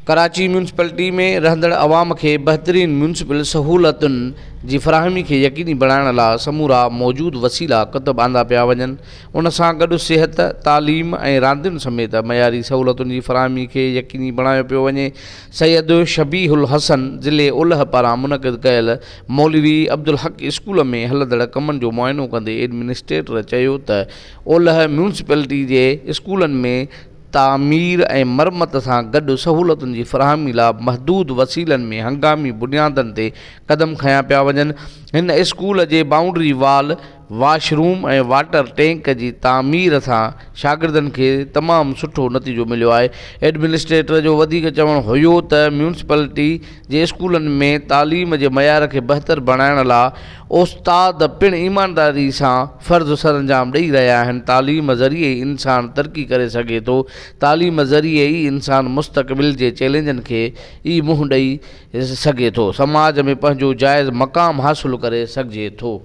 Karachi municipality में रھندड़ अवाम के बहतरीन municipal सहूलतुन जी फराहमी के यकीनी बनाने ला समूरा मौजूद वसीला कतब आंदा पिया वजन। उन सां गॾु सेहत, तालीम ऐं रांदियुनि समेत मयारी सहूलतुनि जी फराहमी के यकीनी बनायो पियो वञे। सैयद शबीहुल हसन ज़िले उलह पारां मुनक़िद कयल मौलवी अब्दुल हक स्कूल में हलंदड़ कमनि जो मुआइनो कंदे एडमिनिस्ट्रेटर चयो त ओलह म्यूनसिपलिटी जे स्कूलनि में तामीर ऐं मरमत सां गॾु सहूलतुनि जी फराहमी लाइ महदूद वसीलनि में हंगामी बुनियादनि ते क़दम खयां पिया वञनि। हिन स्कूल जे बाउंड्री वाल, वॉशरूम ऐं वाटर टैंक जी तामीर सां शागिर्दनि खे तमामु सुठो नतीजो मिलियो आहे। एडमिनिस्ट्रेटर जो वधीक चवणु हुयो त म्यूनसिपलिटी जे स्कूलनि में तालीम जे मयार खे बहितर बणाइण लाइ उस्ताद पिणु ईमानदारी सां फ़र्ज़ु सरअंजाम ॾेई रहिया आहिनि। तालीम ज़रिए ई इंसानु तरक़ी करे सघे थो। तालीम ज़रिए ई इंसानु मुस्तक़बिल जे चैलेंजनि खे ई मुंहुं ॾेई सघे थो, समाज में पंहिंजो जाइज़ मक़ाम हासिलु करे सघिजे थो।